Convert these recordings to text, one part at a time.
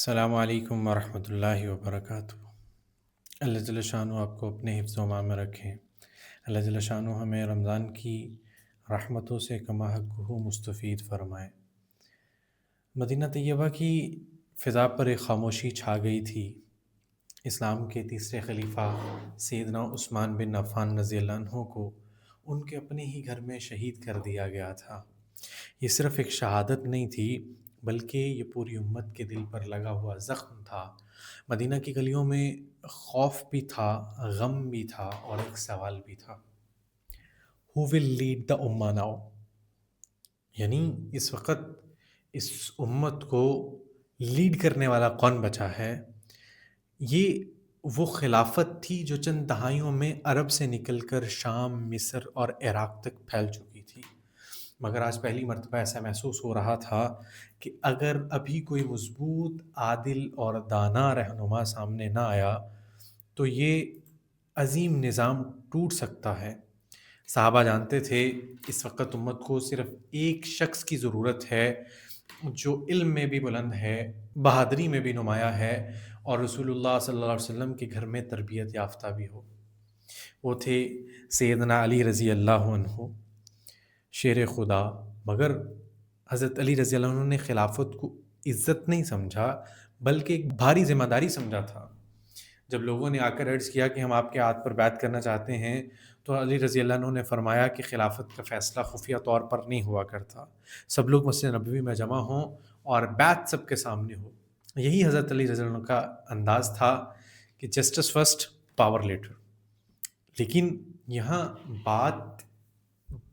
السلام علیکم ورحمۃ اللہ وبرکاتہ۔ اللہ جل شانہ آپ کو اپنے حفظ و امان میں رکھیں۔ اللہ جل شانہ ہمیں رمضان کی رحمتوں سے کما حقہ مستفید فرمائے۔ مدینہ طیبہ کی فضا پر ایک خاموشی چھا گئی تھی۔ اسلام کے تیسرے خلیفہ سیدنا عثمان بن عفان رضی اللہ عنہ کو ان کے اپنے ہی گھر میں شہید کر دیا گیا تھا۔ یہ صرف ایک شہادت نہیں تھی، بلکہ یہ پوری امت کے دل پر لگا ہوا زخم تھا۔ مدینہ کی گلیوں میں خوف بھی تھا، غم بھی تھا اور ایک سوال بھی تھا: Who will lead the Ummah now؟ یعنی اس وقت اس امت کو لیڈ کرنے والا کون بچا ہے؟ یہ وہ خلافت تھی جو چند دہائیوں میں عرب سے نکل کر شام، مصر اور عراق تک پھیل چکی تھی، مگر آج پہلی مرتبہ ایسا محسوس ہو رہا تھا کہ اگر ابھی کوئی مضبوط، عادل اور دانا رہنما سامنے نہ آیا تو یہ عظیم نظام ٹوٹ سکتا ہے۔ صحابہ جانتے تھے اس وقت امت کو صرف ایک شخص کی ضرورت ہے جو علم میں بھی بلند ہے، بہادری میں بھی نمایاں ہے اور رسول اللہ صلی اللہ علیہ وسلم کے گھر میں تربیت یافتہ بھی ہو۔ وہ تھے سیدنا علی رضی اللہ عنہ، شیر خدا۔ مگر حضرت علی رضی اللہ عنہ نے خلافت کو عزت نہیں سمجھا، بلکہ ایک بھاری ذمہ داری سمجھا تھا۔ جب لوگوں نے آ کر عرض کیا کہ ہم آپ کے ہاتھ پر بیعت کرنا چاہتے ہیں، تو علی رضی اللہ عنہ نے فرمایا کہ خلافت کا فیصلہ خفیہ طور پر نہیں ہوا کرتا، سب لوگ مسجد نبوی میں جمع ہوں اور بیعت سب کے سامنے ہو۔ یہی حضرت علی رضی اللہ عنہ کا انداز تھا کہ جسٹس فرسٹ، پاور لیٹر۔ لیکن یہاں بات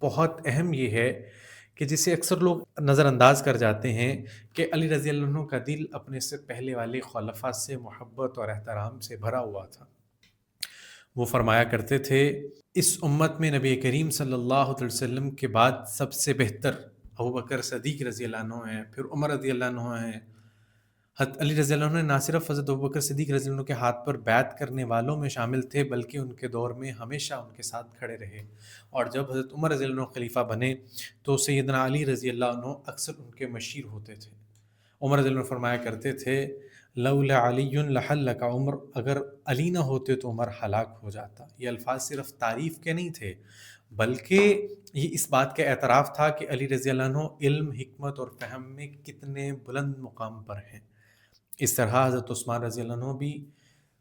بہت اہم یہ ہے کہ جسے اکثر لوگ نظر انداز کر جاتے ہیں کہ علی رضی اللہ عنہ کا دل اپنے سے پہلے والے خلفاء سے محبت اور احترام سے بھرا ہوا تھا۔ وہ فرمایا کرتے تھے، اس امت میں نبی کریم صلی اللہ علیہ وسلم کے بعد سب سے بہتر ابوبکر صدیق رضی اللہ عنہ ہیں، پھر عمر رضی اللہ عنہ ہیں۔ حضرت علی رضی اللہ عنہ نہ صرف حضرت ابوبکر صدیق رضی اللہ عنہ کے ہاتھ پر بیعت کرنے والوں میں شامل تھے، بلکہ ان کے دور میں ہمیشہ ان کے ساتھ کھڑے رہے، اور جب حضرت عمر رضی اللہ عنہ خلیفہ بنے تو سیدنا علی رضی اللہ عنہ اکثر ان کے مشیر ہوتے تھے۔ عمر رضی اللہ عنہ فرمایا کرتے تھے، لولا علی لحلک عمر، اگر علی نہ ہوتے تو عمر ہلاک ہو جاتا۔ یہ الفاظ صرف تعریف کے نہیں تھے، بلکہ یہ اس بات کا اعتراف تھا کہ علی رضی اللہ عنہ علم، حکمت اور فہم میں کتنے بلند مقام پر ہیں۔ اس طرح حضرت عثمان رضی اللہ عنہ بھی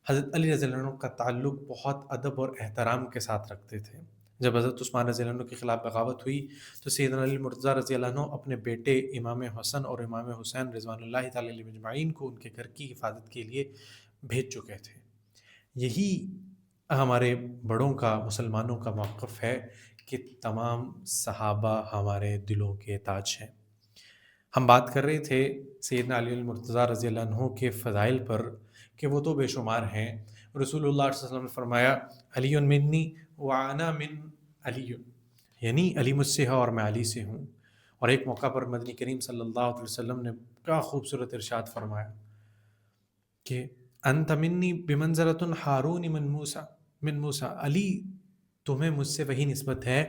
حضرت علی رضی اللہ عنہ کا تعلق بہت ادب اور احترام کے ساتھ رکھتے تھے۔ جب حضرت عثمان رضی اللہ عنہ کے خلاف بغاوت ہوئی تو سیدنا علی مرتضیٰ رضی اللہ عنہ اپنے بیٹے امام حسن اور امام حسین رضوان اللہ تعالی علیہم اجمعین کو ان کے گھر کی حفاظت کے لیے بھیج چکے تھے۔ یہی ہمارے بڑوں کا، مسلمانوں کا موقف ہے کہ تمام صحابہ ہمارے دلوں کے تاج ہیں۔ ہم بات کر رہے تھے سیدنا علی المرتضیٰ رضی اللہ عنہ کے فضائل پر کہ وہ تو بے شمار ہیں۔ رسول اللہ صلی اللہ علیہ وسلم نے فرمایا، علی منی وانا من علی، یعنی علی مجھ سے ہے اور میں علی سے ہوں۔ اور ایک موقع پر مدنی کریم صلی اللہ علیہ وسلم نے کیا خوبصورت ارشاد فرمایا کہ انت منی بمنزلۃ ہارون من موسیٰ، علی تمہیں مجھ سے وہی نسبت ہے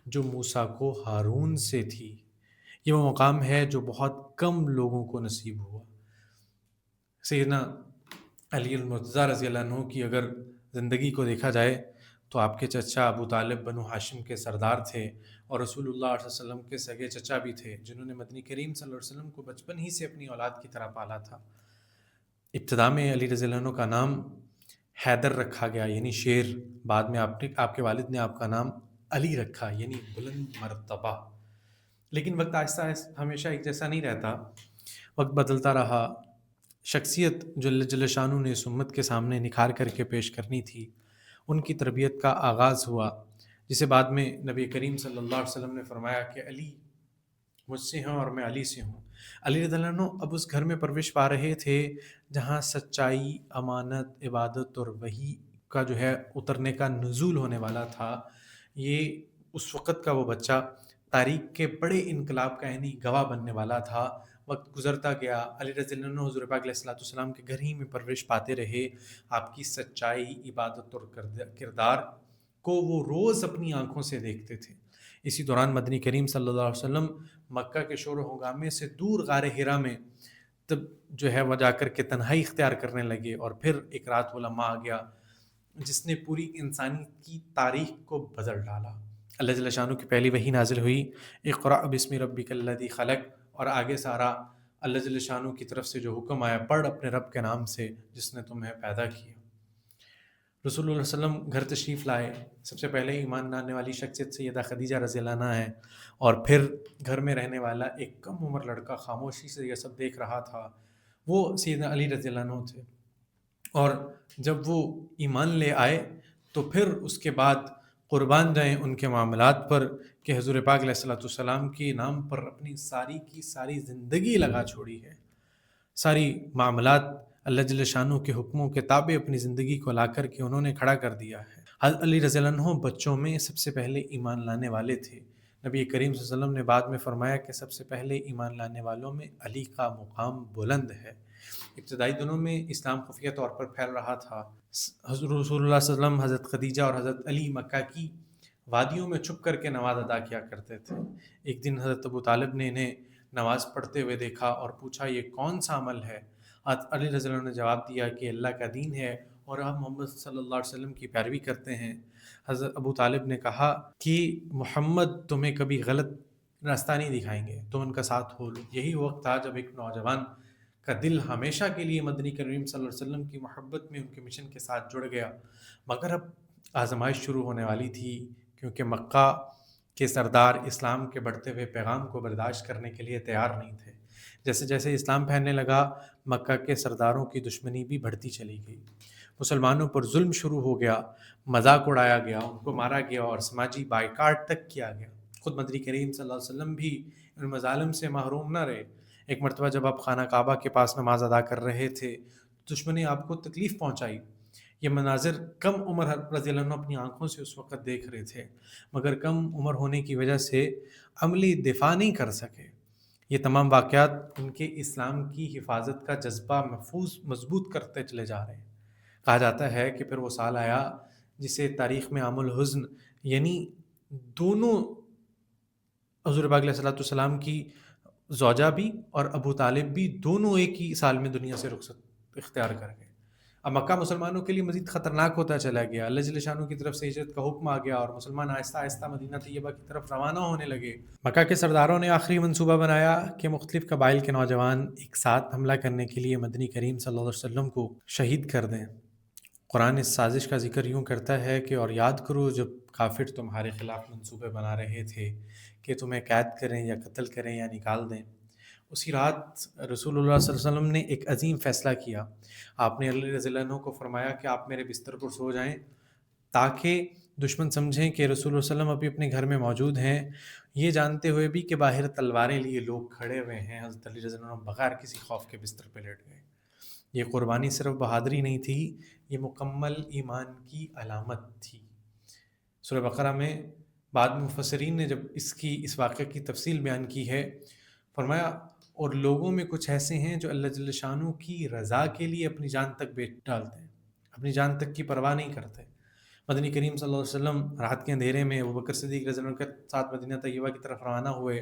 جو موسیٰ کو ہارون سے تھی۔ یہ وہ مقام ہے جو بہت کم لوگوں کو نصیب ہوا۔ سیدنا علی المرتضیٰ رضی اللہ عنہ کی اگر زندگی کو دیکھا جائے تو آپ کے چچا ابو طالب بنو ہاشم کے سردار تھے اور رسول اللہ صلی اللہ علیہ وسلم کے سگے چچا بھی تھے، جنہوں نے مدنی کریم صلی اللہ علیہ وسلم کو بچپن ہی سے اپنی اولاد کی طرح پالا تھا۔ ابتدا میں علی رضی اللہ عنہ کا نام حیدر رکھا گیا، یعنی شیر۔ بعد میں آپ کے والد نے آپ کا نام علی رکھا، یعنی بلند مرتبہ۔ لیکن وقت آہستہ آہستہ ہمیشہ ایک جیسا نہیں رہتا، وقت بدلتا رہا۔ شخصیت جو اللہ جل شانہ نے اس امت کے سامنے نکھار کر کے پیش کرنی تھی، ان کی تربیت کا آغاز ہوا، جسے بعد میں نبی کریم صلی اللہ علیہ وسلم نے فرمایا کہ علی مجھ سے ہیں اور میں علی سے ہوں۔ علی رضی اللہ عنہ اب اس گھر میں پرورش پا رہے تھے جہاں سچائی، امانت، عبادت اور وحی کا جو ہے اترنے کا نزول ہونے والا تھا۔ یہ اس وقت کا وہ بچہ تاریخ کے بڑے انقلاب کا یعنی گواہ بننے والا تھا۔ وقت گزرتا گیا، علی رضی اللہ عنہ حضور پاک علیہ الصلوۃ والسلام کے گھر ہی میں پرورش پاتے رہے۔ آپ کی سچائی، عبادت اور کردار کو وہ روز اپنی آنکھوں سے دیکھتے تھے۔ اسی دوران مدنی کریم صلی اللہ علیہ وسلم مکہ کے شور و ہنگامے سے دور غار حرا میں جو ہے وہ جا کر کے تنہائی اختیار کرنے لگے، اور پھر ایک رات وہ لمحہ آ گیا جس نے پوری انسانی کی تاریخ کو بدل ڈالا۔ اللہ جل شانہ کی پہلی وحی نازل ہوئی، اقرأ بسم ربک الذی خلق، اور آگے سارا اللہ جل شانہ کی طرف سے جو حکم آیا، پڑھ اپنے رب کے نام سے جس نے تمہیں پیدا کیا۔ رسول اللہ صلی اللہ علیہ وسلم گھر تشریف لائے، سب سے پہلے ایمان لانے والی شخصیت سیدہ خدیجہ رضی اللہ عنہا ہے، اور پھر گھر میں رہنے والا ایک کم عمر لڑکا خاموشی سے یہ سب دیکھ رہا تھا، وہ سیدنا علی رضی اللہ عنہ تھے۔ اور جب وہ ایمان لے آئے تو پھر اس کے بعد قربان جائیں ان کے معاملات پر کہ حضور پاک علیہ الصلوۃ والسلام کے نام پر اپنی ساری کی ساری زندگی لگا چھوڑی ہے، ساری معاملات اللہ جل شانہ کے حکموں کے تابع اپنی زندگی کو لا کر کے انہوں نے کھڑا کر دیا ہے۔ حضرت علی رضی اللہ عنہ بچوں میں سب سے پہلے ایمان لانے والے تھے۔ نبی کریم صلی اللہ علیہ وسلم نے بعد میں فرمایا کہ سب سے پہلے ایمان لانے والوں میں علی کا مقام بلند ہے۔ ابتدائی دنوں میں اسلام خفیہ طور پر پھیل رہا تھا۔ حضرت رسول اللہ صلی اللہ علیہ وسلم، حضرت خدیجہ اور حضرت علی مکہ کی وادیوں میں چھپ کر کے نماز ادا کیا کرتے تھے۔ ایک دن حضرت ابو طالب نے انہیں نماز پڑھتے ہوئے دیکھا اور پوچھا یہ کون سا عمل ہے؟ حضرت علی رضی اللہ عنہ نے جواب دیا کہ اللہ کا دین ہے اور ہم محمد صلی اللہ علیہ وسلم کی پیروی کرتے ہیں۔ حضرت ابو طالب نے کہا کہ محمد تمہیں کبھی غلط راستہ نہیں دکھائیں گے، تم ان کا ساتھ ہو لو۔ یہی وقت تھا جب ایک نوجوان کا دل ہمیشہ کے لیے مدنی کریم صلی اللہ علیہ وسلم کی محبت میں ان کے مشن کے ساتھ جڑ گیا، مگر اب آزمائش شروع ہونے والی تھی، کیونکہ مکہ کے سردار اسلام کے بڑھتے ہوئے پیغام کو برداشت کرنے کے لیے تیار نہیں تھے۔ جیسے جیسے اسلام پھیلنے لگا، مکہ کے سرداروں کی دشمنی بھی بڑھتی چلی گئی، مسلمانوں پر ظلم شروع ہو گیا، مذاق اڑایا گیا، ان کو مارا گیا اور سماجی بائیکاٹ تک کیا گیا۔ خود مدنی کریم صلی اللہ علیہ وسلم بھی ان مظالم سے محروم نہ رہے۔ ایک مرتبہ جب آپ خانہ کعبہ کے پاس نماز ادا کر رہے تھے، دشمن نے آپ کو تکلیف پہنچائی۔ یہ مناظر کم عمر رضی اللہ عنہ اپنی آنکھوں سے اس وقت دیکھ رہے تھے، مگر کم عمر ہونے کی وجہ سے عملی دفاع نہیں کر سکے۔ یہ تمام واقعات ان کے اسلام کی حفاظت کا جذبہ مضبوط کرتے چلے جا رہے ہیں۔ کہا جاتا ہے کہ پھر وہ سال آیا جسے تاریخ میں عام الحزن، یعنی دونوں حضور پاک علیہ الصلوۃ والسلام کی زوجہ بھی اور ابو طالب بھی دونوں ایک ہی سال میں دنیا سے رخصت اختیار کر گئے۔ اب مکہ مسلمانوں کے لیے مزید خطرناک ہوتا چلا گیا۔ اللہ جل شانہ کی طرف سے ہجرت کا حکم آ گیا اور مسلمان آہستہ آہستہ مدینہ طیبہ کی طرف روانہ ہونے لگے۔ مکہ کے سرداروں نے آخری منصوبہ بنایا کہ مختلف قبائل کے نوجوان ایک ساتھ حملہ کرنے کے لیے مدنی کریم صلی اللہ علیہ وسلم کو شہید کر دیں۔ قرآن اس سازش کا ذکر یوں کرتا ہے کہ اور یاد کرو جب کافر تمہارے خلاف منصوبے بنا رہے تھے کہ تمہیں قید کریں یا قتل کریں یا نکال دیں۔ اسی رات رسول اللہ صلی اللہ علیہ وسلم نے ایک عظیم فیصلہ کیا۔ آپ نے علی رضی اللہ عنہ کو فرمایا کہ آپ میرے بستر پر سو جائیں تاکہ دشمن سمجھیں کہ رسول اللہ صلی اللہ علیہ وسلم ابھی اپنے گھر میں موجود ہیں، یہ جانتے ہوئے بھی کہ باہر تلواریں لیے لوگ کھڑے ہوئے ہیں۔ حضرت علی رضی اللہ عنہ بغیر کسی خوف کے بستر پہ لیٹ گئے۔ یہ قربانی صرف بہادری نہیں تھی، یہ مکمل ایمان کی علامت تھی۔ سورہ بقرہ میں بعد میں مفسرین نے جب اس واقعے کی تفصیل بیان کی ہے، فرمایا اور لوگوں میں کچھ ایسے ہیں جو اللہ جل شانہ کی رضا کے لیے اپنی جان تک بیچ ڈالتے ہیں، اپنی جان تک کی پرواہ نہیں کرتے۔ مدنی کریم صلی اللہ علیہ وسلم رات کے اندھیرے میں ابوبکر صدیق رضی اللہ عنہ کے ساتھ مدینہ طیبہ کی طرف روانہ ہوئے۔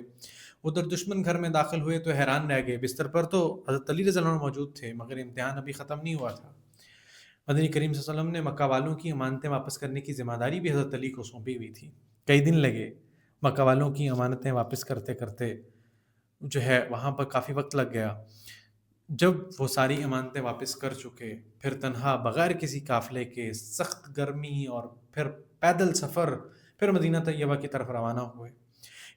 ادھر دشمن گھر میں داخل ہوئے تو حیران رہ گئے۔ بستر پر تو حضرت علی رضی اللہ عنہ موجود تھے، مگر امتحان ابھی ختم نہیں ہوا تھا۔ مدنی کریم صلی اللہ علیہ وسلم نے مکہ والوں کی امانتیں واپس کرنے کی ذمہ داری بھی حضرت علی کو سونپی ہوئی تھی۔ کئی دن لگے مکہ والوں کی امانتیں واپس کرتے کرتے، جو ہے وہاں پر کافی وقت لگ گیا۔ جب وہ ساری امانتیں واپس کر چکے، پھر تنہا بغیر کسی قافلے کے، سخت گرمی اور پھر پیدل سفر، پھر مدینہ طیبہ کی طرف روانہ ہوئے۔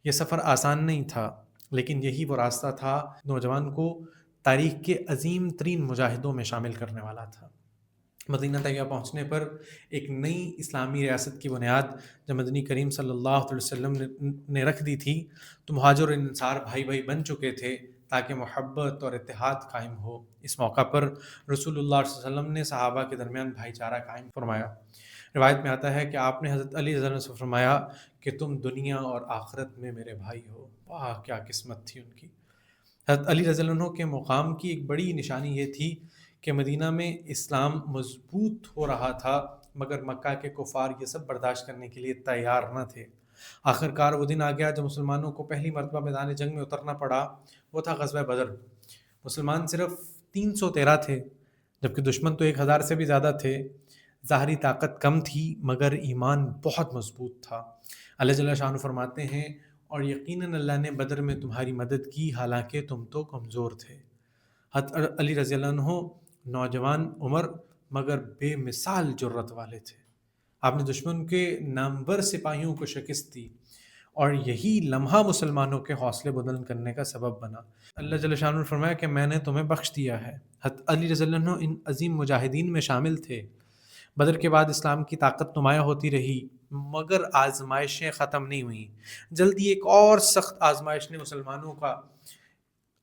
یہ سفر آسان نہیں تھا، لیکن یہی وہ راستہ تھا نوجوان کو تاریخ کے عظیم ترین مجاہدوں میں شامل کرنے والا تھا۔ مدینہ طیبہ پہنچنے پر ایک نئی اسلامی ریاست کی بنیاد جب مدنی کریم صلی اللہ علیہ وسلم نے رکھ دی تھی تو مہاجر اور انصار بھائی بھائی بن چکے تھے تاکہ محبت اور اتحاد قائم ہو۔ اس موقع پر رسول اللہ صلی اللہ علیہ وسلم نے صحابہ کے درمیان بھائی چارہ قائم فرمایا۔ روایت میں آتا ہے کہ آپ نے حضرت علی رضی اللہ عنہ سے فرمایا کہ تم دنیا اور آخرت میں میرے بھائی ہو۔ واہ کیا قسمت تھی ان کی۔ حضرت علی رضی اللہ عنہ کے مقام کی ایک بڑی نشانی یہ تھی کہ مدینہ میں اسلام مضبوط ہو رہا تھا، مگر مکہ کے کفار یہ سب برداشت کرنے کے لیے تیار نہ تھے۔ آخرکار وہ دن آ گیا جب مسلمانوں کو پہلی مرتبہ میدان جنگ میں اترنا پڑا، وہ تھا غزوہ بدر۔ مسلمان صرف 313 تھے، جبکہ دشمن تو 1000 سے بھی زیادہ تھے۔ ظاہری طاقت کم تھی مگر ایمان بہت مضبوط تھا۔ اللہ جل شانہ فرماتے ہیں اور یقیناً اللہ نے بدر میں تمہاری مدد کی حالانکہ تم تو کمزور تھے۔ حضرت علی رضی اللہ عنہ نوجوان عمر مگر بے مثال جرت والے تھے۔ آپ نے دشمن کے نامور سپاہیوں کو شکست دی اور یہی لمحہ مسلمانوں کے حوصلے بلند کرنے کا سبب بنا۔ اللہ جل شانہ نے فرمایا کہ میں نے تمہیں بخش دیا ہے۔ حضرت علی رضی اللہ عنہ ان عظیم مجاہدین میں شامل تھے۔ بدر کے بعد اسلام کی طاقت نمایاں ہوتی رہی مگر آزمائشیں ختم نہیں ہوئیں۔ جلدی ایک اور سخت آزمائش نے مسلمانوں کا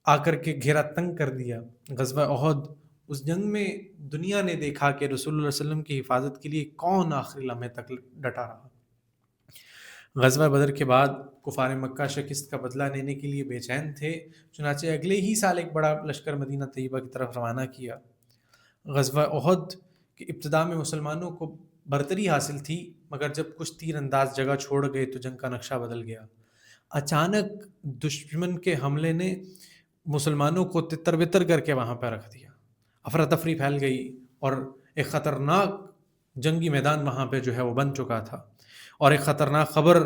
آ کر کے گھیرا تنگ کر دیا، غزوہ احد۔ اس جنگ میں دنیا نے دیکھا کہ رسول اللہ صلی اللہ علیہ وسلم کی حفاظت کے لیے کون آخری لمحے تک ڈٹا رہا۔ غزوہ بدر کے بعد کفار مکہ شکست کا بدلہ لینے کے لیے بے چین تھے، چنانچہ اگلے ہی سال ایک بڑا لشکر مدینہ طیبہ کی طرف روانہ کیا۔ غزوہ احد کی ابتدا میں مسلمانوں کو برتری حاصل تھی مگر جب کچھ تیر انداز جگہ چھوڑ گئے تو جنگ کا نقشہ بدل گیا۔ اچانک دشمن کے حملے نے مسلمانوں کو تتر بتر کر کے وہاں پہ رکھ دیا، افراتفری پھیل گئی اور ایک خطرناک جنگی میدان وہاں پہ جو ہے وہ بن چکا تھا، اور ایک خطرناک خبر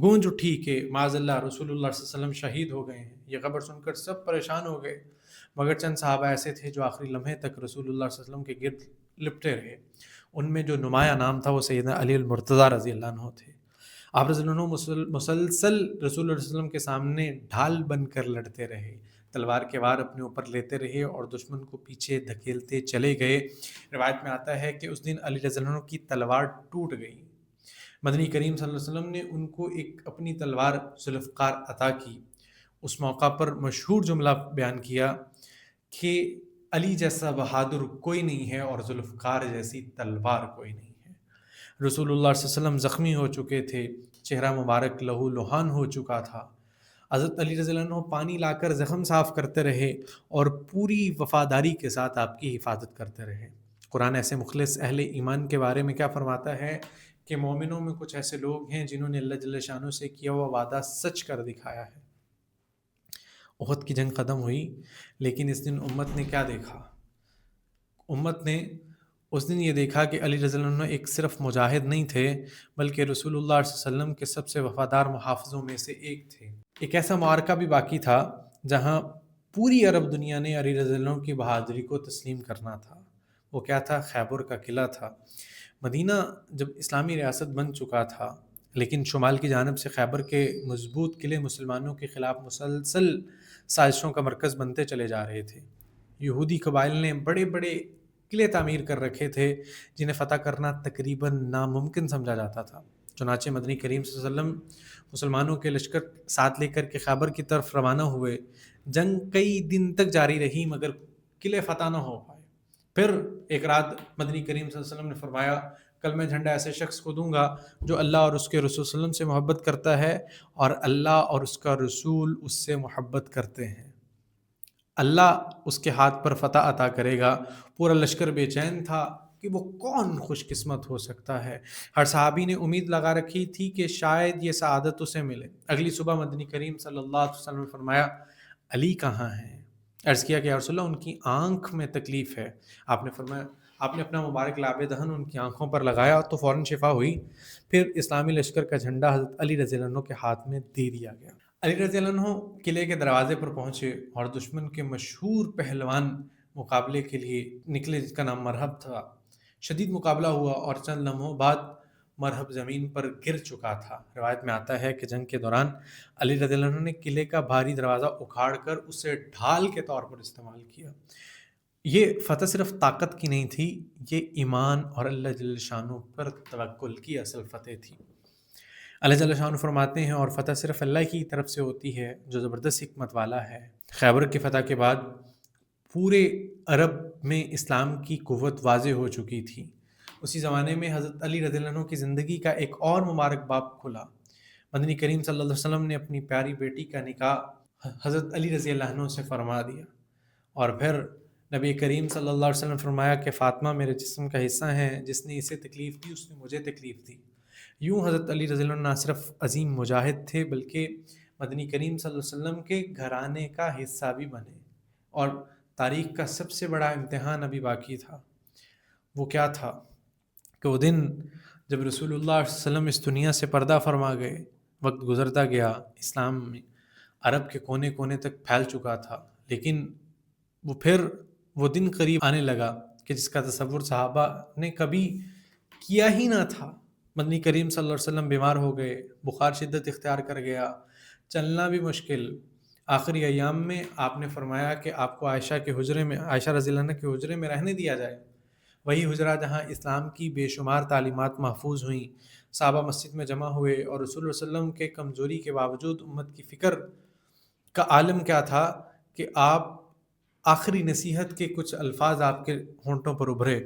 گونج اٹھی کہ معاذ اللہ رسول اللہ صلی اللہ علیہ وسلم شہید ہو گئے ہیں۔ یہ خبر سن کر سب پریشان ہو گئے مگر چند صحابہ ایسے تھے جو آخری لمحے تک رسول اللہ صلی اللہ علیہ وسلم کے گرد لپٹے رہے۔ ان میں جو نمایاں نام تھا وہ سیدنا علی المرتضیٰ رضی اللہ عنہ تھے۔ آپ رضی اللہ عنہ مسلسل رسول اللہ صلی اللہ علیہ وسلم کے سامنے ڈھال بن کر لڑتے رہے، تلوار کے وار اپنے اوپر لیتے رہے اور دشمن کو پیچھے دھکیلتے چلے گئے۔ روایت میں آتا ہے کہ اس دن علی رضی اللہ عنہ کی تلوار ٹوٹ گئی۔ مدنی کریم صلی اللہ علیہ وسلم نے ان کو ایک اپنی تلوار ذوالفقار عطا کی۔ اس موقع پر مشہور جملہ بیان کیا کہ علی جیسا بہادر کوئی نہیں ہے اور ذوالفقار جیسی تلوار کوئی نہیں ہے۔ رسول اللہ صلی اللہ علیہ وسلم زخمی ہو چکے تھے، چہرہ مبارک لہو لہان ہو چکا تھا۔ حضرت علی رضی اللہ عنہ پانی لا کر زخم صاف کرتے رہے اور پوری وفاداری کے ساتھ آپ کی حفاظت کرتے رہے۔ قرآن ایسے مخلص اہل ایمان کے بارے میں کیا فرماتا ہے کہ مومنوں میں کچھ ایسے لوگ ہیں جنہوں نے اللہ جل شانہ سے کیا ہوا وعدہ سچ کر دکھایا ہے۔ احد کی جنگ ختم ہوئی لیکن اس دن امت نے کیا دیکھا؟ امت نے اس دن یہ دیکھا کہ علی رضی اللہ عنہ ایک صرف مجاہد نہیں تھے بلکہ رسول اللہ صلی اللہ علیہ وسلم کے سب سے وفادار محافظوں میں سے ایک تھے۔ ایک ایسا معرکہ بھی باقی تھا جہاں پوری عرب دنیا نے علی رضی اللہ عنہ کی بہادری کو تسلیم کرنا تھا۔ وہ کیا تھا؟ خیبر کا قلعہ تھا۔ مدینہ جب اسلامی ریاست بن چکا تھا لیکن شمال کی جانب سے خیبر کے مضبوط قلعے مسلمانوں کے خلاف مسلسل سازشوں کا مرکز بنتے چلے جا رہے تھے۔ یہودی قبائل نے بڑے بڑے قلعے تعمیر کر رکھے تھے جنہیں فتح کرنا تقریباً ناممکن سمجھا جاتا تھا۔ چنانچہ مدنی کریم صلی اللہ علیہ وسلم مسلمانوں کے لشکر ساتھ لے کر کے خیبر کی طرف روانہ ہوئے۔ جنگ کئی دن تک جاری رہی مگر قلعے فتح نہ ہو پائے۔ پھر ایک رات مدنی کریم صلی اللہ علیہ وسلم نے فرمایا کل میں جھنڈا ایسے شخص کو دوں گا جو اللہ اور اس کے رسول صلی اللہ علیہ وسلم سے محبت کرتا ہے اور اللہ اور اس کا رسول اس سے محبت کرتے ہیں۔ اللہ اس کے ہاتھ پر فتح عطا کرے گا۔ پورا لشکر بے چین تھا کہ وہ کون خوش قسمت ہو سکتا ہے۔ ہر صحابی نے امید لگا رکھی تھی کہ شاید یہ سعادت اسے ملے۔ اگلی صبح مدنی کریم صلی اللہ علیہ وسلم نے فرمایا علی کہاں ہیں؟ عرض کیا کہ یا رسول اللہ ان کی آنکھ میں تکلیف ہے۔ آپ نے فرمایا آپ نے اپنا مبارک لعب دہن ان کی آنکھوں پر لگایا تو فوراً شفا ہوئی۔ پھر اسلامی لشکر کا جھنڈا حضرت علی رضی اللہ عنہ کے ہاتھ میں دے دیا گیا۔ علی رضی اللہ عنہ قلعے کے دروازے پر پہنچے اور دشمن کے مشہور پہلوان مقابلے کے لیے نکلے جس کا نام مرحب تھا۔ شدید مقابلہ ہوا اور چند لمحوں بعد مرحب زمین پر گر چکا تھا۔ روایت میں آتا ہے کہ جنگ کے دوران علی رضی اللہ عنہ نے قلعے کا بھاری دروازہ اکھاڑ کر اسے ڈھال کے طور پر استعمال کیا۔ یہ فتح صرف طاقت کی نہیں تھی، یہ ایمان اور اللہ جل شانہ پر توکل کی اصل فتح تھی۔ اللہ جل شانہ فرماتے ہیں اور فتح صرف اللہ کی طرف سے ہوتی ہے جو زبردست حکمت والا ہے۔ خیبر کی فتح کے بعد پورے عرب میں اسلام کی قوت واضح ہو چکی تھی۔ اسی زمانے میں حضرت علی رضی اللہ عنہ کی زندگی کا ایک اور مبارک باب کھلا۔ مدنی کریم صلی اللہ علیہ وسلم نے اپنی پیاری بیٹی کا نکاح حضرت علی رضی اللہ عنہ سے فرما دیا، اور پھر نبی کریم صلی اللہ علیہ وسلم فرمایا کہ فاطمہ میرے جسم کا حصہ ہے، جس نے اسے تکلیف دی اس نے مجھے تکلیف دی۔ یوں حضرت علی رضی اللہ عنہ نہ صرف عظیم مجاہد تھے بلکہ مدنی کریم صلی اللہ علیہ وسلم کے گھرانے کا حصہ بھی بنے، اور تاریخ کا سب سے بڑا امتحان ابھی باقی تھا۔ وہ کیا تھا کہ وہ دن جب رسول اللہ صلی اللہ علیہ وسلم اس دنیا سے پردہ فرما گئے، وقت گزرتا گیا، اسلام میں عرب کے کونے کونے تک پھیل چکا تھا، لیکن وہ دن قریب آنے لگا کہ جس کا تصور صحابہ نے کبھی کیا ہی نہ تھا۔ مدنی کریم صلی اللہ علیہ وسلم بیمار ہو گئے، بخار شدت اختیار کر گیا، چلنا بھی مشکل۔ آخری ایام میں آپ نے فرمایا کہ آپ کو عائشہ رضی اللہ عنہ کے حجرے میں رہنے دیا جائے، وہی حجرہ جہاں اسلام کی بے شمار تعلیمات محفوظ ہوئیں۔ صحابہ مسجد میں جمع ہوئے اور رسول اللہ صلی اللہ علیہ وسلم کے کمزوری کے باوجود امت کی فکر کا عالم کیا تھا کہ آپ آخری نصیحت کے کچھ الفاظ آپ کے ہونٹوں پر ابھرے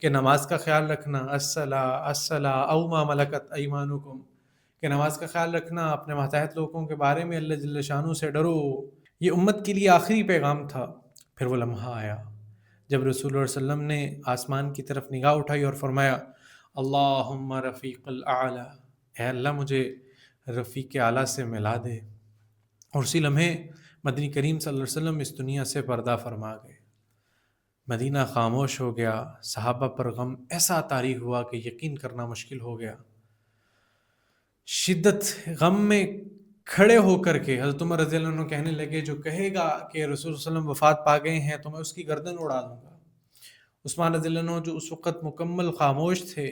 کہ نماز کا خیال رکھنا، الصلاۃ او ما ملکت ایمانکم، کہ نماز کا خیال رکھنا، اپنے ماتحت لوگوں کے بارے میں اللہ جل شانہ سے ڈرو۔ یہ امت کے لیے آخری پیغام تھا۔ پھر وہ لمحہ آیا جب رسول اللہ صلی اللہ علیہ وسلم نے آسمان کی طرف نگاہ اٹھائی اور فرمایا اللہم رفیق الاعلی، اے اللہ مجھے رفیق اعلیٰ سے ملا دے۔ اور اسی لمحے مدنی کریم صلی اللہ علیہ وسلم اس دنیا سے پردہ فرما گئے۔ مدینہ خاموش ہو گیا، صحابہ پر غم ایسا طاری ہوا کہ یقین کرنا مشکل ہو گیا۔ شدت غم میں کھڑے ہو کر کے حضرت عمر رضی اللہ عنہ کہنے لگے جو کہے گا کہ رسول صلی اللہ علیہ وسلم وفات پا گئے ہیں تو میں اس کی گردن اڑا دوں گا۔ عثمان رضی اللہ عنہ جو اس وقت مکمل خاموش تھے،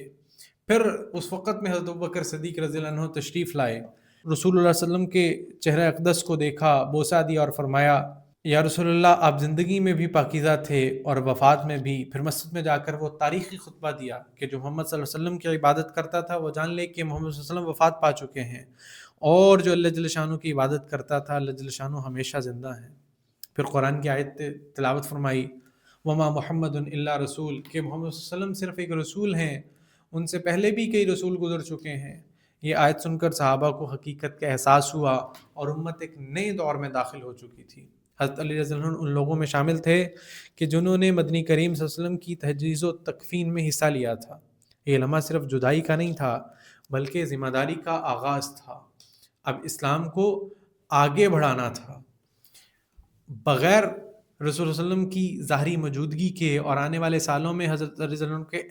پھر اس وقت میں حضرت ابوبکر صدیق رضی اللہ عنہ تشریف لائے، رسول اللہ صلی اللہ علیہ وسلم کے چہرہ اقدس کو دیکھا، بوسہ دیا اور فرمایا یا رسول اللہ آپ زندگی میں بھی پاکیزہ تھے اور وفات میں بھی۔ پھر مسجد میں جا کر وہ تاریخی خطبہ دیا کہ جو محمد صلی اللہ علیہ وسلم کی عبادت کرتا تھا وہ جان لے کہ محمد صلی اللہ علیہ وسلم وفات پا چکے ہیں، اور جو اللہ جل شانہ کی عبادت کرتا تھا اللہ جل شانہ ہمیشہ زندہ ہیں۔ پھر قرآن کی آیت تلاوت فرمائی وما محمد الا رسول، کہ محمد صلی اللہ علیہ وسلم صرف ایک رسول ہیں، ان سے پہلے بھی کئی رسول گزر چکے ہیں۔ یہ آیت سن کر صحابہ کو حقیقت کا احساس ہوا اور امت ایک نئے دور میں داخل ہو چکی تھی۔ حضرت علی رضی اللہ عنہ ان لوگوں میں شامل تھے کہ جنہوں نے مدنی کریم صلی اللہ علیہ وسلم کی تجہیز و تکفین میں حصہ لیا تھا۔ یہ لمحہ صرف جدائی کا نہیں تھا بلکہ ذمہ داری کا آغاز تھا۔ اب اسلام کو آگے بڑھانا تھا، بغیر رسول اللہ علیہ وسلم کی ظاہری موجودگی کے، اور آنے والے سالوں میں حضرت علی رضی اللہ عنہ کے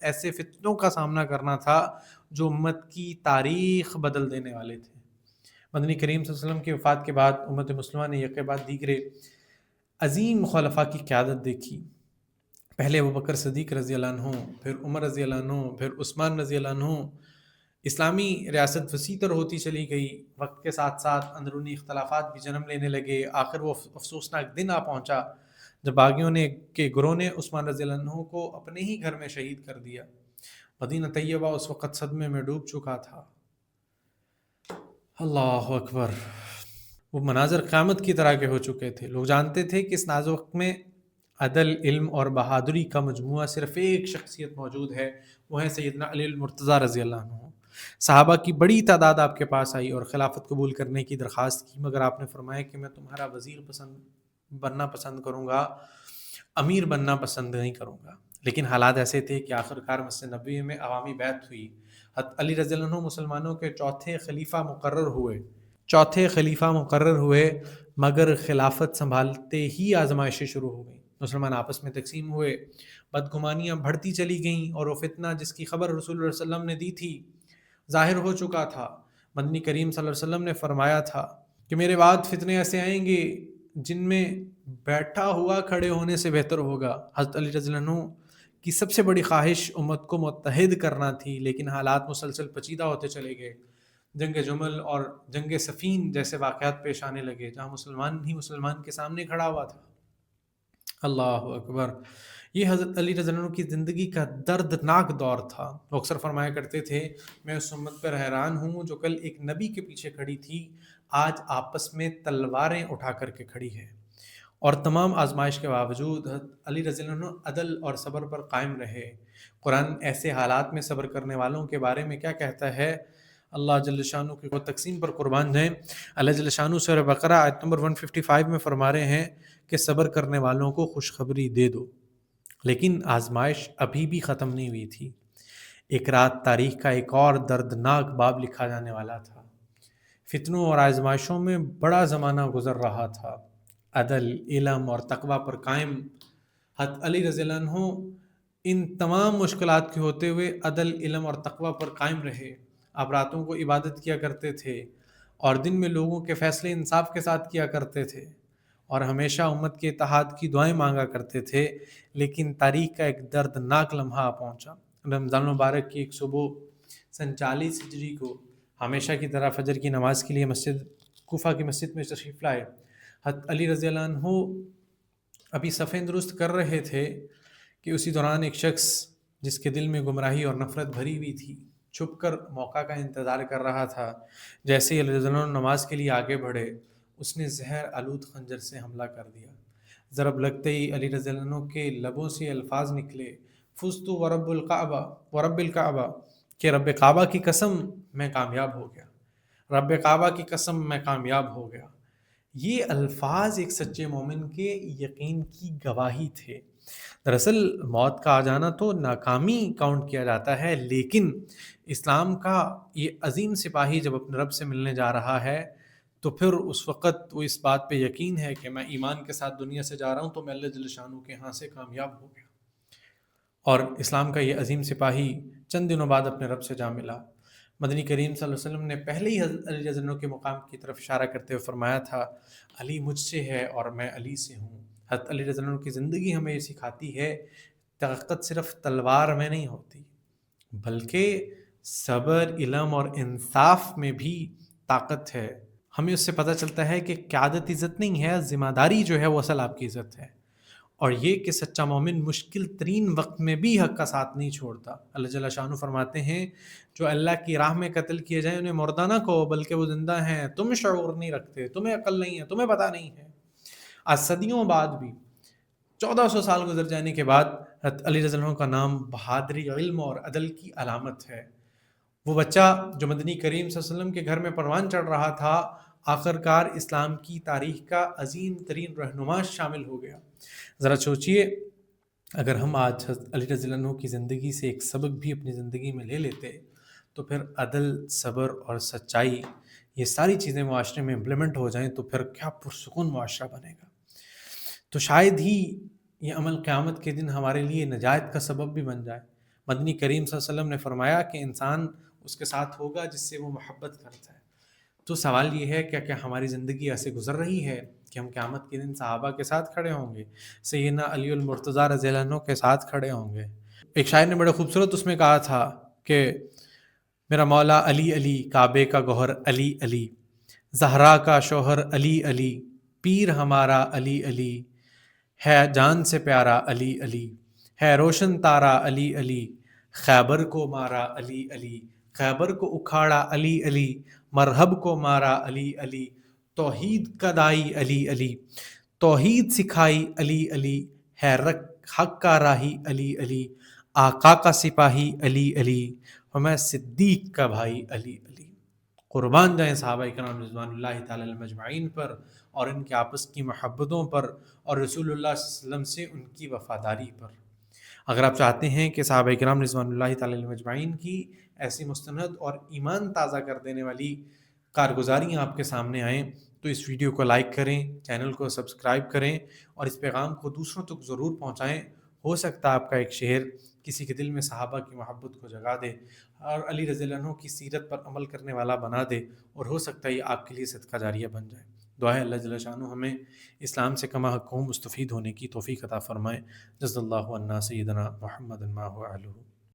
ایسے فتنوں کا سامنا کرنا تھا جو امت کی تاریخ بدل دینے والے تھے۔ مدنی کریم صلی اللہ علیہ وسلم کی وفات کے بعد امت مسلمہ نے یکے بعد دیگرے عظیم خلفاء کی قیادت دیکھی۔ پہلے ابوبکر صدیق رضی اللہ عنہ، پھر عمر رضی اللہ عنہ، پھر عثمان رضی اللہ عنہ۔ اسلامی ریاست وسیع تر ہوتی چلی گئی، وقت کے ساتھ ساتھ اندرونی اختلافات بھی جنم لینے لگے۔ آخر وہ افسوسناک دن آ پہنچا جب باغیوں کے گروہ نے عثمان رضی اللہ عنہ کو اپنے ہی گھر میں شہید کر دیا۔ مدینہ طیبہ اس وقت صدمے میں ڈوب چکا تھا۔ اللہ اکبر، وہ مناظر قیامت کی طرح کے ہو چکے تھے۔ لوگ جانتے تھے کہ اس نازک وقت میں عدل، علم اور بہادری کا مجموعہ صرف ایک شخصیت موجود ہے، وہ ہے سیدنا علی المرتضیٰ رضی اللہ عنہ۔ صحابہ کی بڑی تعداد آپ کے پاس آئی اور خلافت قبول کرنے کی درخواست کی، مگر آپ نے فرمایا کہ میں تمہارا وزیر بننا پسند کروں گا، امیر بننا پسند نہیں کروں گا۔ لیکن حالات ایسے تھے کہ آخرکار مسجد نبوی میں عوامی بیعت ہوئی۔ حضرت علی رضی اللہ عنہ مسلمانوں کے چوتھے خلیفہ مقرر ہوئے، مگر خلافت سنبھالتے ہی آزمائشیں شروع ہو گئیں۔ مسلمان آپس میں تقسیم ہوئے، بدگمانیاں بڑھتی چلی گئیں، اور وہ فتنہ جس کی خبر رسول اللہ صلی اللہ علیہ وسلم نے دی تھی ظاہر ہو چکا تھا۔ مدنی کریم صلی اللہ علیہ وسلم نے فرمایا تھا کہ میرے بعد فتنے ایسے آئیں گے جن میں بیٹھا ہوا کھڑے ہونے سے بہتر ہوگا۔ حضرت علی رضی اللہ عنہ کی سب سے بڑی خواہش امت کو متحد کرنا تھی، لیکن حالات مسلسل پیچیدہ ہوتے چلے گئے۔ جنگ جمل اور جنگ صفین جیسے واقعات پیش آنے لگے جہاں مسلمان ہی مسلمان کے سامنے کھڑا ہوا تھا۔ اللہ اکبر، یہ حضرت علی رضی اللہ عنہ کی زندگی کا دردناک دور تھا۔ وہ اکثر فرمایا کرتے تھے میں اس امت پر حیران ہوں جو کل ایک نبی کے پیچھے کھڑی تھی، آج آپس میں تلواریں اٹھا کر کے کھڑی ہے۔ اور تمام آزمائش کے باوجود حضرت علی رضی اللہ عنہ عدل اور صبر پر قائم رہے۔ قرآن ایسے حالات میں صبر کرنے والوں کے بارے میں کیا کہتا ہے؟ اللہ جل شانہ کی وہ تقسیم پر قربان جائیں۔ اللہ جل شانہ سورہ بقرہ آیت نمبر 155 میں فرما رہے ہیں کہ صبر کرنے والوں کو خوشخبری دے دو۔ لیکن آزمائش ابھی بھی ختم نہیں ہوئی تھی۔ ایک رات تاریخ کا ایک اور دردناک باب لکھا جانے والا تھا۔ فتنوں اور آزمائشوں میں بڑا زمانہ گزر رہا تھا۔ عدل، علم اور تقوی پر قائم. حضرت علی رضی اللہ عنہ ان تمام مشکلات کے ہوتے ہوئے عدل، علم اور تقوی پر قائم رہے. آپ راتوں کو عبادت کیا کرتے تھے اور دن میں لوگوں کے فیصلے انصاف کے ساتھ کیا کرتے تھے اور ہمیشہ امت کے اتحاد کی دعائیں مانگا کرتے تھے. لیکن تاریخ کا ایک دردناک لمحہ پہنچا. رمضان المبارک کی ایک صبح سن 40 ہجری کو ہمیشہ کی طرح فجر کی نماز کے لیے کوفہ کی مسجد میں تشریف لائے. حضرت علی رضی اللہ عنہ ابھی صفیں درست کر رہے تھے کہ اسی دوران ایک شخص جس کے دل میں گمراہی اور نفرت بھری ہوئی تھی چھپ کر موقع کا انتظار کر رہا تھا. جیسے ہی علی رضی اللہ عنہ نماز کے لیے آگے بڑھے اس نے زہر آلود خنجر سے حملہ کر دیا. ضرب لگتے ہی علی رضی اللہ عنہ کے لبوں سے الفاظ نکلے، فزت ورب الکعبہ ورب الکعبہ، کہ رب کعبہ کی قسم میں کامیاب ہو گیا، رب کعبہ کی قسم میں کامیاب ہو گیا. یہ الفاظ ایک سچے مومن کے یقین کی گواہی تھے. دراصل موت کا آ جانا تو ناکامی کاؤنٹ کیا جاتا ہے، لیکن اسلام کا یہ عظیم سپاہی جب اپنے رب سے ملنے جا رہا ہے تو پھر اس وقت وہ اس بات پہ یقین ہے کہ میں ایمان کے ساتھ دنیا سے جا رہا ہوں تو میں اللہ جل شانہ کے ہاں سے کامیاب ہو گیا. اور اسلام کا یہ عظیم سپاہی چند دنوں بعد اپنے رب سے جا ملا. مدنی کریم صلی اللہ علیہ وسلم نے پہلے ہی حضرت علی رضی اللہ عنہ کے مقام کی طرف اشارہ کرتے ہوئے فرمایا تھا، علی مجھ سے ہے اور میں علی سے ہوں. حضرت علی رضی اللہ عنہ کی زندگی ہمیں یہ سکھاتی ہے طاقت صرف تلوار میں نہیں ہوتی بلکہ صبر، علم اور انصاف میں بھی طاقت ہے. ہمیں اس سے پتہ چلتا ہے کہ قیادت عزت نہیں ہے، ذمہ داری جو ہے وہ اصل آپ کی عزت ہے. اور یہ کہ سچا مومن مشکل ترین وقت میں بھی حق کا ساتھ نہیں چھوڑتا. اللہ جل شانہ فرماتے ہیں جو اللہ کی راہ میں قتل کیے جائیں انہیں مردہ نہ کہو بلکہ وہ زندہ ہیں، تم شعور نہیں رکھتے، تمہیں عقل نہیں ہے، تمہیں پتہ نہیں ہے. آج صدیوں بعد بھی 1400 سال گزر جانے کے بعد حضرت علی رضی اللہ عنہ کا نام بہادری، علم اور عدل کی علامت ہے. وہ بچہ جو مدنی کریم صلی اللہ علیہ وسلم کے گھر میں پروان چڑھ رہا تھا آخرکار اسلام کی تاریخ کا عظیم ترین رہنما شامل ہو گیا. ذرا سوچئے اگر ہم آج حضرت علی رضی اللہ عنہ کی زندگی سے ایک سبق بھی اپنی زندگی میں لے لیتے تو پھر عدل، صبر اور سچائی یہ ساری چیزیں معاشرے میں امپلیمنٹ ہو جائیں تو پھر کیا پرسکون معاشرہ بنے گا. تو شاید ہی یہ عمل قیامت کے دن ہمارے لیے نجات کا سبب بھی بن جائے. مدنی کریم صلی اللہ علیہ وسلم نے فرمایا کہ انسان اس کے ساتھ ہوگا جس سے وہ محبت کرتا ہے. تو سوال یہ ہے کہ کیا ہماری زندگی ایسے گزر رہی ہے کہ ہم قیامت کے دن صحابہ کے ساتھ کھڑے ہوں گے، سیدنا علی المرتضیٰ رضی اللہ عنہ کے ساتھ کھڑے ہوں گے. ایک شاعر نے بڑے خوبصورت اس میں کہا تھا کہ میرا مولا علی علی، کعبے کا گوہر علی علی، زہرا کا شوہر علی علی، پیر ہمارا علی علی، ہے جان سے پیارا علی علی، ہے روشن تارا علی علی، خیبر کو مارا علی علی، خیبر کو اکھاڑا علی علی، مرہب کو مارا علی علی، توحید کا دائی علی علی، توحید سکھائی علی علی، ہے حق کا راہی علی علی، آقا کا سپاہی علی علی، اور میں صدیق کا بھائی علی علی. قربان جائیں صحابہ کرام رضوان اللہ تعالی علیہم اجمعین پر اور ان کے آپس کی محبتوں پر اور رسول اللہ صلی اللہ علیہ وسلم سے ان کی وفاداری پر. اگر آپ چاہتے ہیں کہ صحابہ کرام رضوان اللہ تعالی علیہم اجمعین کی ایسی مستند اور ایمان تازہ کر دینے والی کارگزاریاں آپ کے سامنے آئیں تو اس ویڈیو کو لائک کریں، چینل کو سبسکرائب کریں اور اس پیغام کو دوسروں تک ضرور پہنچائیں. ہو سکتا ہے آپ کا ایک شعر کسی کے دل میں صحابہ کی محبت کو جگا دے اور علی رضی اللہ عنہ کی سیرت پر عمل کرنے والا بنا دے، اور ہو سکتا ہے یہ آپ کے لیے صدقہ جاریہ بن جائے. دعا ہے اللہ جل شانہ ہمیں اسلام سے کما حق مستفید ہونے کی توفیق عطا فرمائے. جزا اللہ عنا سیدنا محمد ما هو اہلہ.